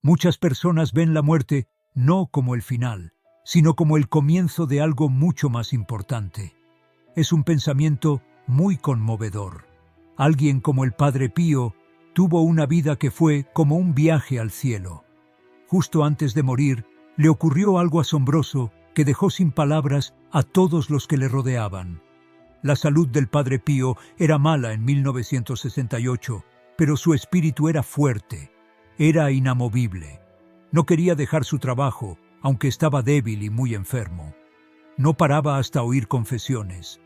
Muchas personas ven la muerte no como el final, sino como el comienzo de algo mucho más importante. Es un pensamiento muy conmovedor. Alguien como el Padre Pío tuvo una vida que fue como un viaje al cielo. Justo antes de morir, le ocurrió algo asombroso que dejó sin palabras a todos los que le rodeaban. La salud del Padre Pío era mala en 1968, pero su espíritu era fuerte, era inamovible. No quería dejar su trabajo, aunque estaba débil y muy enfermo. No paraba hasta oír confesiones.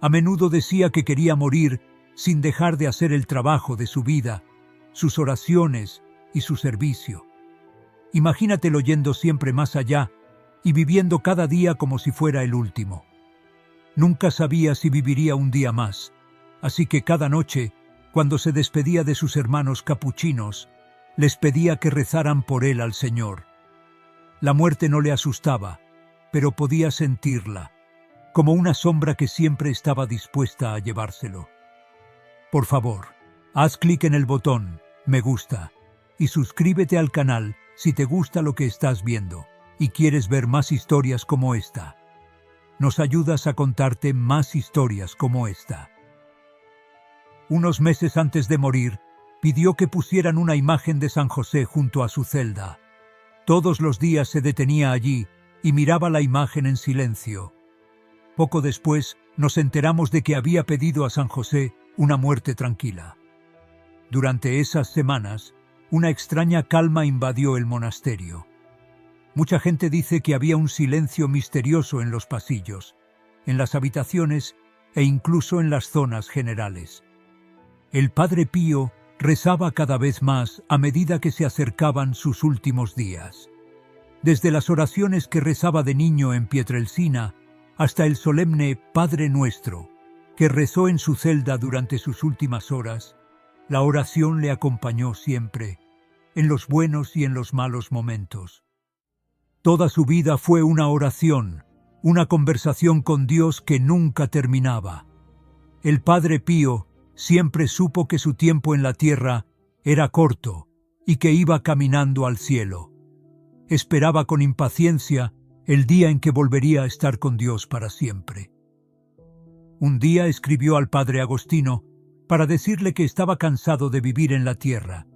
A menudo decía que quería morir sin dejar de hacer el trabajo de su vida, sus oraciones y su servicio. Imagínatelo yendo siempre más allá y viviendo cada día como si fuera el último. Nunca sabía si viviría un día más, así que cada noche, cuando se despedía de sus hermanos capuchinos, les pedía que rezaran por él al Señor. La muerte no le asustaba, pero podía sentirla, como una sombra que siempre estaba dispuesta a llevárselo. Por favor, haz clic en el botón Me gusta y suscríbete al canal si te gusta lo que estás viendo y quieres ver más historias como esta. Nos ayudas a contarte más historias como esta. Unos meses antes de morir, pidió que pusieran una imagen de San José junto a su celda. Todos los días se detenía allí y miraba la imagen en silencio. Poco después nos enteramos de que había pedido a San José una muerte tranquila. Durante esas semanas, una extraña calma invadió el monasterio. Mucha gente dice que había un silencio misterioso en los pasillos, en las habitaciones e incluso en las zonas generales. El Padre Pío rezaba cada vez más a medida que se acercaban sus últimos días. Desde las oraciones que rezaba de niño en Pietrelcina hasta el solemne Padre Nuestro, que rezó en su celda durante sus últimas horas, la oración le acompañó siempre, en los buenos y en los malos momentos. Toda su vida fue una oración, una conversación con Dios que nunca terminaba. El Padre Pío siempre supo que su tiempo en la tierra era corto y que iba caminando al cielo. Esperaba con impaciencia el día en que volvería a estar con Dios para siempre. Un día escribió al Padre Agostino para decirle que estaba cansado de vivir en la tierra.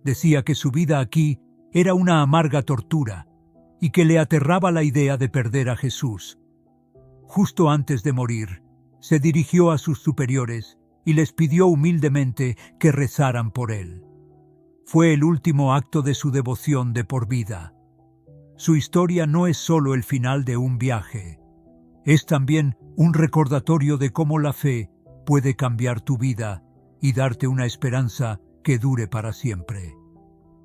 Decía que su vida aquí era una amarga tortura y que le aterraba la idea de perder a Jesús. Justo antes de morir, se dirigió a sus superiores y les pidió humildemente que rezaran por él. Fue el último acto de su devoción de por vida. Su historia no es solo el final de un viaje, es también un recordatorio de cómo la fe puede cambiar tu vida y darte una esperanza que dure para siempre.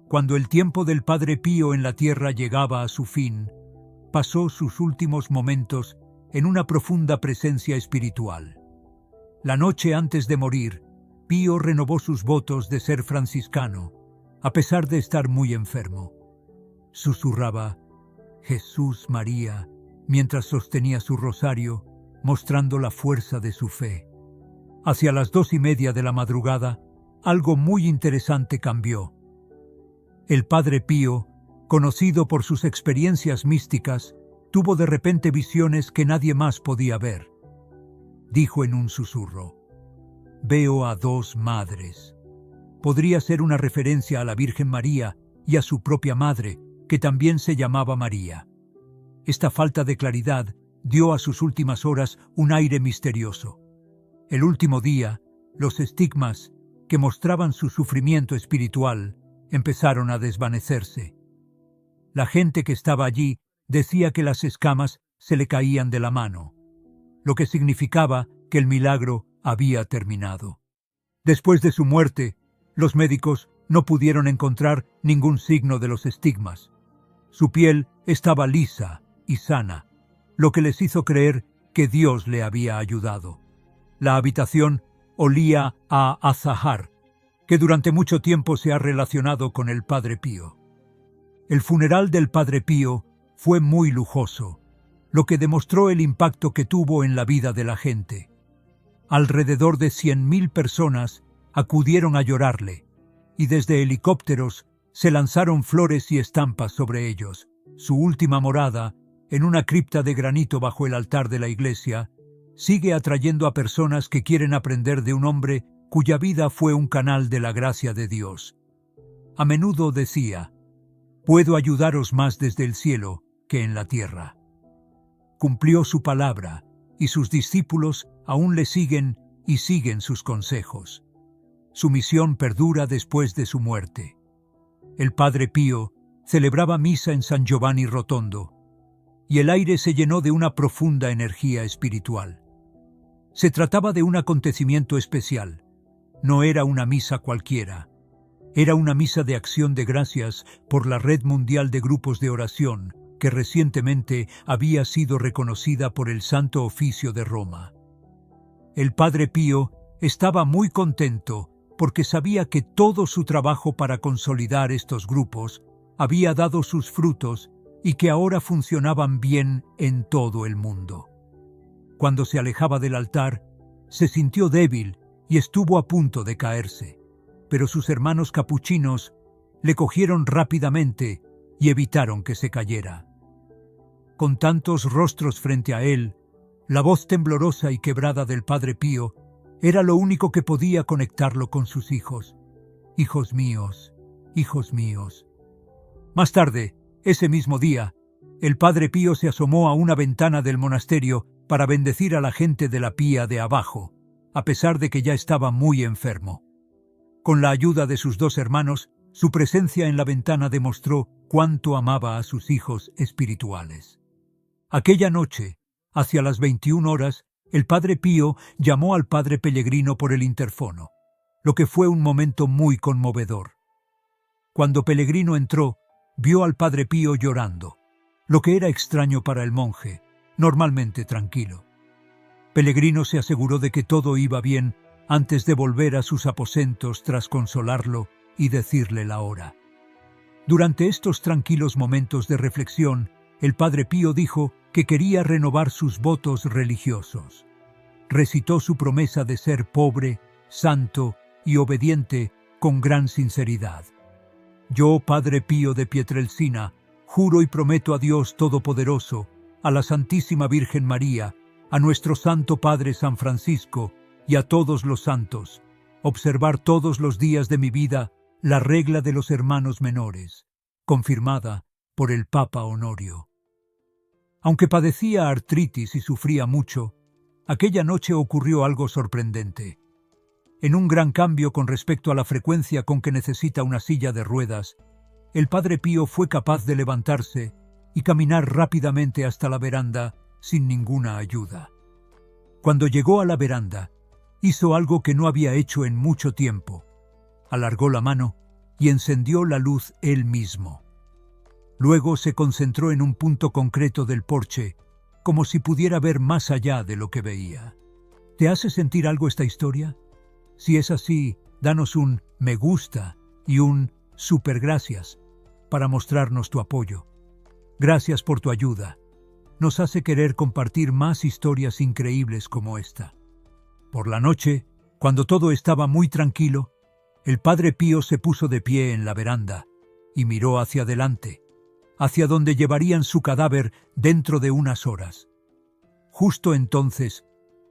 Cuando el tiempo del Padre Pío en la tierra llegaba a su fin, pasó sus últimos momentos en una profunda presencia espiritual. La noche antes de morir, Pío renovó sus votos de ser franciscano, a pesar de estar muy enfermo. Susurraba Jesús María mientras sostenía su rosario, mostrando la fuerza de su fe. Hacia las 2:30 de la madrugada, algo muy interesante cambió. El Padre Pío, conocido por sus experiencias místicas, tuvo de repente visiones que nadie más podía ver. Dijo en un susurro: «Veo a dos madres». Podría ser una referencia a la Virgen María y a su propia madre, que también se llamaba María. Esta falta de claridad dio a sus últimas horas un aire misterioso. El último día, los estigmas, que mostraban su sufrimiento espiritual, empezaron a desvanecerse. La gente que estaba allí decía que las escamas se le caían de la mano, lo que significaba que el milagro había terminado. Después de su muerte, los médicos no pudieron encontrar ningún signo de los estigmas. Su piel estaba lisa y sana, lo que les hizo creer que Dios le había ayudado. La habitación olía a azahar, que durante mucho tiempo se ha relacionado con el Padre Pío. El funeral del Padre Pío fue muy lujoso, lo que demostró el impacto que tuvo en la vida de la gente. Alrededor de 100.000 personas acudieron a llorarle, y desde helicópteros Se lanzaron flores y estampas sobre ellos. Su última morada, en una cripta de granito bajo el altar de la iglesia, sigue atrayendo a personas que quieren aprender de un hombre cuya vida fue un canal de la gracia de Dios. A menudo decía: «Puedo ayudaros más desde el cielo que en la tierra». Cumplió su palabra, y sus discípulos aún le siguen y siguen sus consejos. Su misión perdura después de su muerte. El Padre Pío celebraba misa en San Giovanni Rotondo, y el aire se llenó de una profunda energía espiritual. Se trataba de un acontecimiento especial. No era una misa cualquiera. Era una misa de acción de gracias por la Red Mundial de Grupos de Oración, que recientemente había sido reconocida por el Santo Oficio de Roma. El Padre Pío estaba muy contento porque sabía que todo su trabajo para consolidar estos grupos había dado sus frutos y que ahora funcionaban bien en todo el mundo. Cuando se alejaba del altar, se sintió débil y estuvo a punto de caerse, pero sus hermanos capuchinos le cogieron rápidamente y evitaron que se cayera. Con tantos rostros frente a él, la voz temblorosa y quebrada del Padre Pío era lo único que podía conectarlo con sus hijos. «Hijos míos, hijos míos». Más tarde, ese mismo día, el Padre Pío se asomó a una ventana del monasterio para bendecir a la gente de la pía de abajo, a pesar de que ya estaba muy enfermo. Con la ayuda de sus dos hermanos, su presencia en la ventana demostró cuánto amaba a sus hijos espirituales. Aquella noche, hacia las 21 horas, el Padre Pío llamó al Padre Pellegrino por el interfono, lo que fue un momento muy conmovedor. Cuando Pellegrino entró, vio al Padre Pío llorando, lo que era extraño para el monje, normalmente tranquilo. Pellegrino se aseguró de que todo iba bien antes de volver a sus aposentos tras consolarlo y decirle la hora. Durante estos tranquilos momentos de reflexión, el Padre Pío dijo que quería renovar sus votos religiosos. Recitó su promesa de ser pobre, santo y obediente con gran sinceridad. «Yo, Padre Pío de Pietrelcina, juro y prometo a Dios Todopoderoso, a la Santísima Virgen María, a nuestro Santo Padre San Francisco y a todos los santos, observar todos los días de mi vida la regla de los hermanos menores, confirmada por el Papa Honorio». Aunque padecía artritis y sufría mucho, aquella noche ocurrió algo sorprendente. En un gran cambio con respecto a la frecuencia con que necesita una silla de ruedas, el Padre Pío fue capaz de levantarse y caminar rápidamente hasta la veranda sin ninguna ayuda. Cuando llegó a la veranda, hizo algo que no había hecho en mucho tiempo. Alargó la mano y encendió la luz él mismo. Luego se concentró en un punto concreto del porche, como si pudiera ver más allá de lo que veía. ¿Te hace sentir algo esta historia? Si es así, danos un me gusta y un super gracias para mostrarnos tu apoyo. Gracias por tu ayuda. Nos hace querer compartir más historias increíbles como esta. Por la noche, cuando todo estaba muy tranquilo, el Padre Pío se puso de pie en la veranda y miró hacia adelante, hacia donde llevarían su cadáver dentro de unas horas. Justo entonces,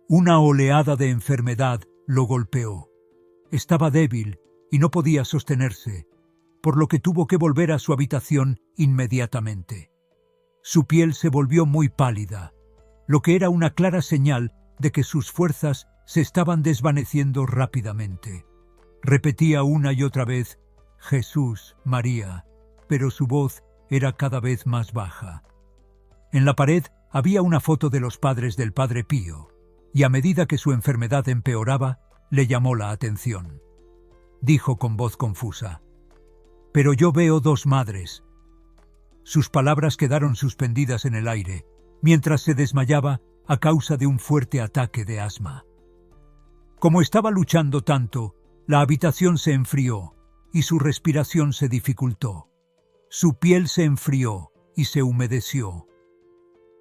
una oleada de enfermedad lo golpeó. Estaba débil y no podía sostenerse, por lo que tuvo que volver a su habitación inmediatamente. Su piel se volvió muy pálida, lo que era una clara señal de que sus fuerzas se estaban desvaneciendo rápidamente. Repetía una y otra vez, «Jesús, María», pero su voz era cada vez más baja. En la pared había una foto de los padres del Padre Pío, y a medida que su enfermedad empeoraba, le llamó la atención. Dijo con voz confusa, «Pero yo veo dos madres». Sus palabras quedaron suspendidas en el aire, mientras se desmayaba a causa de un fuerte ataque de asma. Como estaba luchando tanto, la habitación se enfrió y su respiración se dificultó. Su piel se enfrió y se humedeció.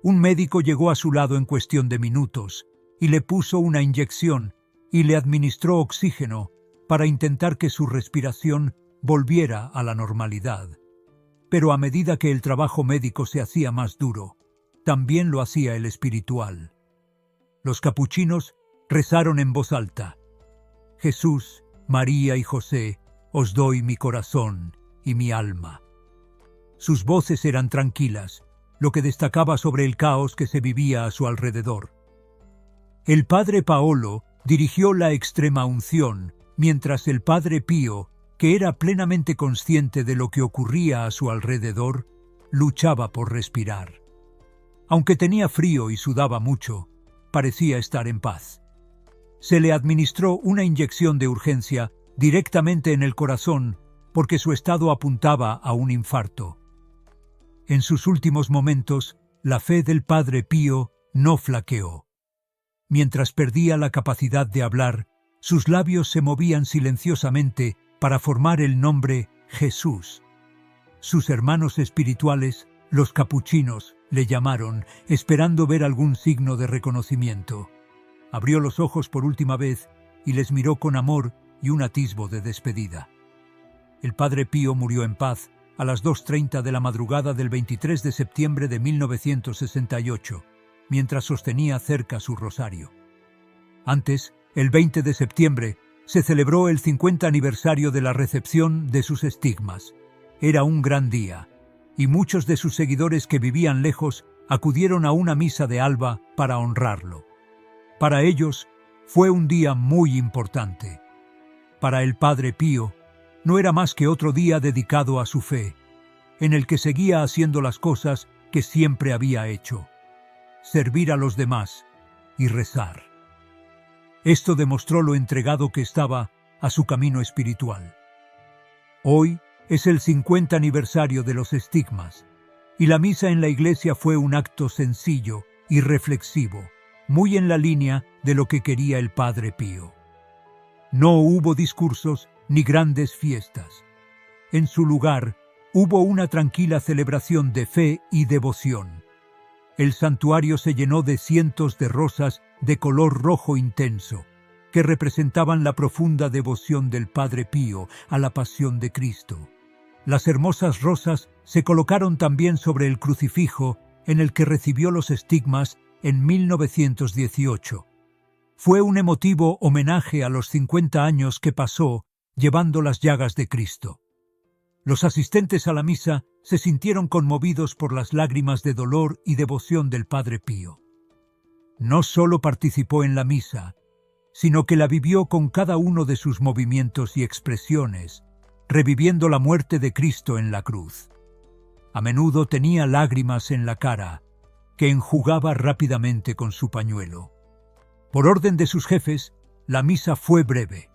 Un médico llegó a su lado en cuestión de minutos y le puso una inyección y le administró oxígeno para intentar que su respiración volviera a la normalidad. Pero a medida que el trabajo médico se hacía más duro, también lo hacía el espiritual. Los capuchinos rezaron en voz alta: Jesús, María y José, os doy mi corazón y mi alma. Sus voces eran tranquilas, lo que destacaba sobre el caos que se vivía a su alrededor. El padre Paolo dirigió la extrema unción, mientras el padre Pío, que era plenamente consciente de lo que ocurría a su alrededor, luchaba por respirar. Aunque tenía frío y sudaba mucho, parecía estar en paz. Se le administró una inyección de urgencia directamente en el corazón porque su estado apuntaba a un infarto. En sus últimos momentos, la fe del padre Pío no flaqueó. Mientras perdía la capacidad de hablar, sus labios se movían silenciosamente para formar el nombre Jesús. Sus hermanos espirituales, los capuchinos, le llamaron, esperando ver algún signo de reconocimiento. Abrió los ojos por última vez y les miró con amor y un atisbo de despedida. El padre Pío murió en paz a las 2:30 de la madrugada del 23 de septiembre de 1968, mientras sostenía cerca su rosario. Antes, el 20 de septiembre, se celebró el 50 aniversario de la recepción de sus estigmas. Era un gran día, y muchos de sus seguidores que vivían lejos acudieron a una misa de alba para honrarlo. Para ellos, fue un día muy importante. Para el padre Pío, no era más que otro día dedicado a su fe, en el que seguía haciendo las cosas que siempre había hecho: servir a los demás y rezar. Esto demostró lo entregado que estaba a su camino espiritual. Hoy es el 50 aniversario de los estigmas, y la misa en la iglesia fue un acto sencillo y reflexivo, muy en la línea de lo que quería el padre Pío. No hubo discursos ni grandes fiestas. En su lugar, hubo una tranquila celebración de fe y devoción. El santuario se llenó de cientos de rosas de color rojo intenso, que representaban la profunda devoción del padre Pío a la pasión de Cristo. Las hermosas rosas se colocaron también sobre el crucifijo en el que recibió los estigmas en 1918. Fue un emotivo homenaje a los 50 años que pasó llevando las llagas de Cristo. Los asistentes a la misa se sintieron conmovidos por las lágrimas de dolor y devoción del padre Pío. No solo participó en la misa, sino que la vivió con cada uno de sus movimientos y expresiones, reviviendo la muerte de Cristo en la cruz. A menudo tenía lágrimas en la cara, que enjugaba rápidamente con su pañuelo. Por orden de sus jefes, la misa fue breve.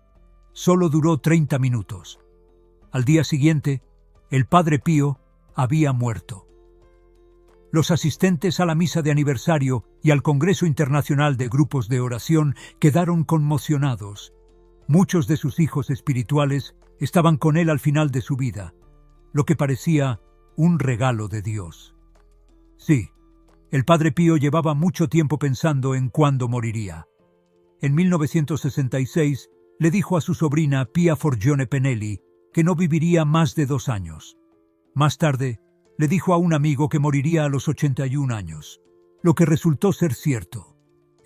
Solo duró 30 minutos. Al día siguiente, el padre Pío había muerto. Los asistentes a la misa de aniversario y al Congreso Internacional de Grupos de Oración quedaron conmocionados. Muchos de sus hijos espirituales estaban con él al final de su vida, lo que parecía un regalo de Dios. Sí, el padre Pío llevaba mucho tiempo pensando en cuándo moriría. En 1966 le dijo a su sobrina Pia Forgione Penelli que no viviría más de 2 años. Más tarde, le dijo a un amigo que moriría a los 81 años, lo que resultó ser cierto.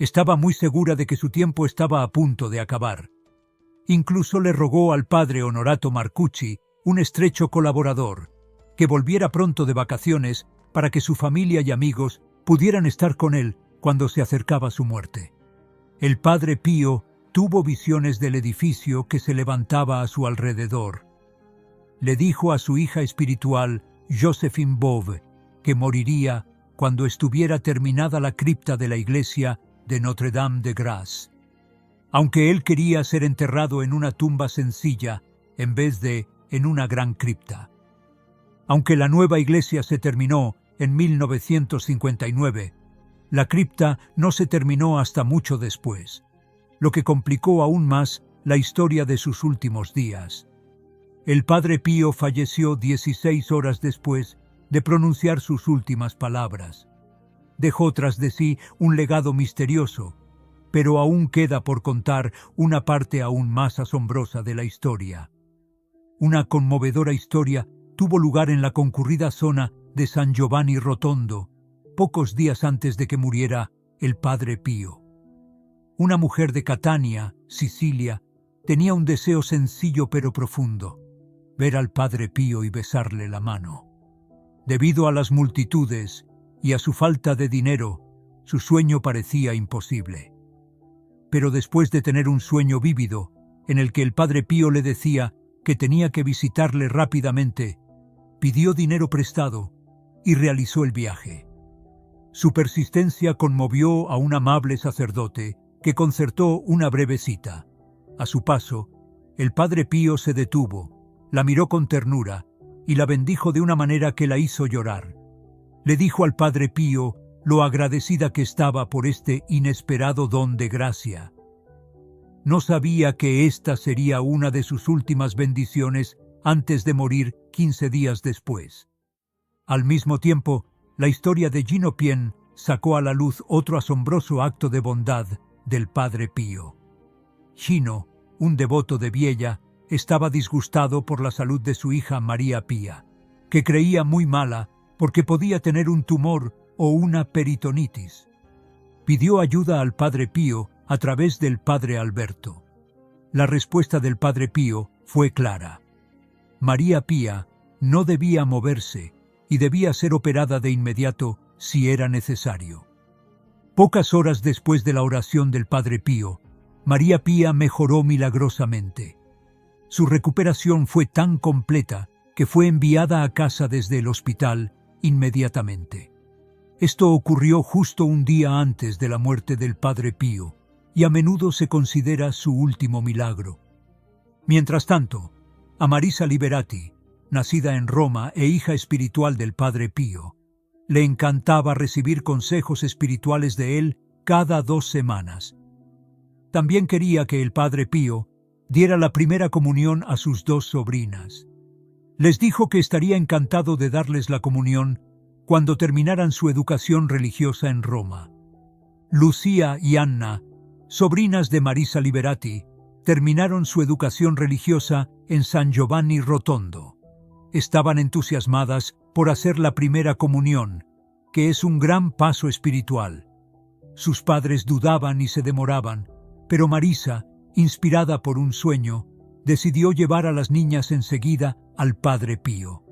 Estaba muy segura de que su tiempo estaba a punto de acabar. Incluso le rogó al padre Onorato Marcucci, un estrecho colaborador, que volviera pronto de vacaciones para que su familia y amigos pudieran estar con él cuando se acercaba su muerte. El padre Pío tuvo visiones del edificio que se levantaba a su alrededor. Le dijo a su hija espiritual, Josephine Bove, que moriría cuando estuviera terminada la cripta de la iglesia de Notre-Dame de Grâce. Aunque él quería ser enterrado en una tumba sencilla en vez de en una gran cripta. Aunque la nueva iglesia se terminó en 1959, la cripta no se terminó hasta mucho después, lo que complicó aún más la historia de sus últimos días. El padre Pío falleció 16 horas después de pronunciar sus últimas palabras. Dejó tras de sí un legado misterioso, pero aún queda por contar una parte aún más asombrosa de la historia. Una conmovedora historia tuvo lugar en la concurrida zona de San Giovanni Rotondo, pocos días antes de que muriera el Padre Pío. Una mujer de Catania, Sicilia, tenía un deseo sencillo pero profundo: ver al Padre Pío y besarle la mano. Debido a las multitudes y a su falta de dinero, su sueño parecía imposible. Pero después de tener un sueño vívido, en el que el Padre Pío le decía que tenía que visitarle rápidamente, pidió dinero prestado y realizó el viaje. Su persistencia conmovió a un amable sacerdote que concertó una breve cita. A su paso, el Padre Pío se detuvo, la miró con ternura y la bendijo de una manera que la hizo llorar. Le dijo al Padre Pío lo agradecida que estaba por este inesperado don de gracia. No sabía que esta sería una de sus últimas bendiciones antes de morir 15 días después. Al mismo tiempo, la historia de Gino Pien sacó a la luz otro asombroso acto de bondad del Padre Pío. Gino, un devoto de Biella, estaba disgustado por la salud de su hija María Pía, que creía muy mala porque podía tener un tumor o una peritonitis. Pidió ayuda al Padre Pío a través del Padre Alberto. La respuesta del Padre Pío fue clara. María Pía no debía moverse y debía ser operada de inmediato si era necesario. Pocas horas después de la oración del Padre Pío, María Pía mejoró milagrosamente. Su recuperación fue tan completa que fue enviada a casa desde el hospital inmediatamente. Esto ocurrió justo un día antes de la muerte del Padre Pío, y a menudo se considera su último milagro. Mientras tanto, a Marisa Liberati, nacida en Roma e hija espiritual del Padre Pío, le encantaba recibir consejos espirituales de él cada 2 semanas. También quería que el Padre Pío diera la primera comunión a sus 2 sobrinas. Les dijo que estaría encantado de darles la comunión cuando terminaran su educación religiosa en Roma. Lucía y Anna, sobrinas de Marisa Liberati, terminaron su educación religiosa en San Giovanni Rotondo. Estaban entusiasmadas por hacer la primera comunión, que es un gran paso espiritual. Sus padres dudaban y se demoraban, pero Marisa, inspirada por un sueño, decidió llevar a las niñas enseguida al Padre Pío.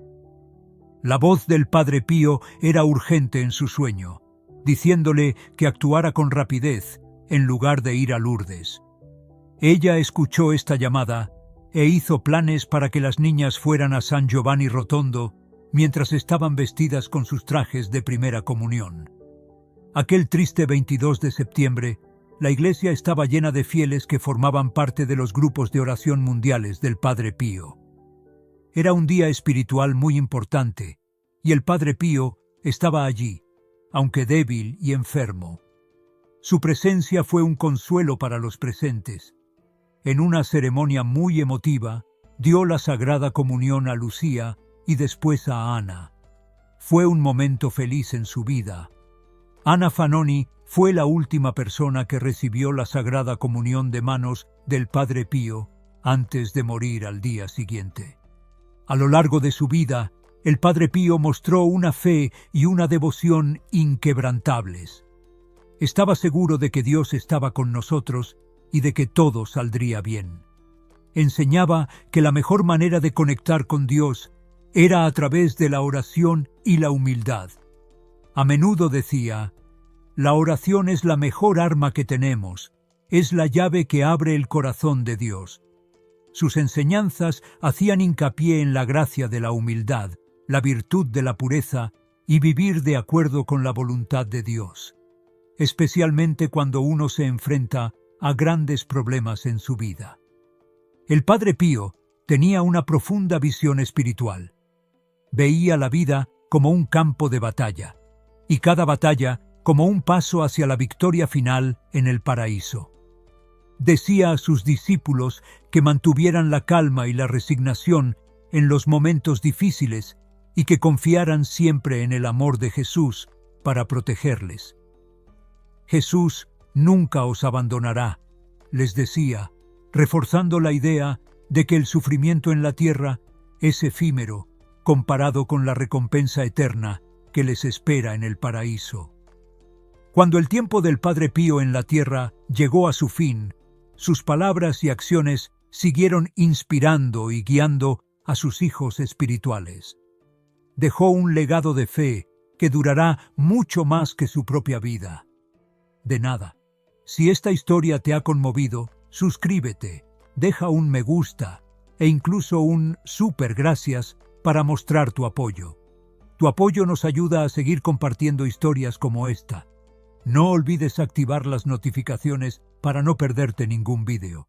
La voz del Padre Pío era urgente en su sueño, diciéndole que actuara con rapidez en lugar de ir a Lourdes. Ella escuchó esta llamada e hizo planes para que las niñas fueran a San Giovanni Rotondo mientras estaban vestidas con sus trajes de primera comunión. Aquel triste 22 de septiembre, la iglesia estaba llena de fieles que formaban parte de los grupos de oración mundiales del Padre Pío. Era un día espiritual muy importante, y el Padre Pío estaba allí, aunque débil y enfermo. Su presencia fue un consuelo para los presentes. En una ceremonia muy emotiva, dio la Sagrada Comunión a Lucía y después a Ana. Fue un momento feliz en su vida. Ana Fanoni fue la última persona que recibió la Sagrada Comunión de manos del Padre Pío antes de morir al día siguiente. A lo largo de su vida, el Padre Pío mostró una fe y una devoción inquebrantables. Estaba seguro de que Dios estaba con nosotros y de que todo saldría bien. Enseñaba que la mejor manera de conectar con Dios era a través de la oración y la humildad. A menudo decía: la oración es la mejor arma que tenemos, es la llave que abre el corazón de Dios. Sus enseñanzas hacían hincapié en la gracia de la humildad, la virtud de la pureza y vivir de acuerdo con la voluntad de Dios, especialmente cuando uno se enfrenta a grandes problemas en su vida. El Padre Pío tenía una profunda visión espiritual. Veía la vida como un campo de batalla, y cada batalla como un paso hacia la victoria final en el paraíso. Decía a sus discípulos que mantuvieran la calma y la resignación en los momentos difíciles y que confiaran siempre en el amor de Jesús para protegerles. Jesús nunca os abandonará, les decía, reforzando la idea de que el sufrimiento en la tierra es efímero comparado con la recompensa eterna que les espera en el paraíso. Cuando el tiempo del Padre Pío en la tierra llegó a su fin, sus palabras y acciones siguieron inspirando y guiando a sus hijos espirituales. Dejó un legado de fe que durará mucho más que su propia vida. De nada. Si esta historia te ha conmovido, suscríbete, deja un me gusta e incluso un súper gracias para mostrar tu apoyo. Tu apoyo nos ayuda a seguir compartiendo historias como esta. No olvides activar las notificaciones para no perderte ningún vídeo.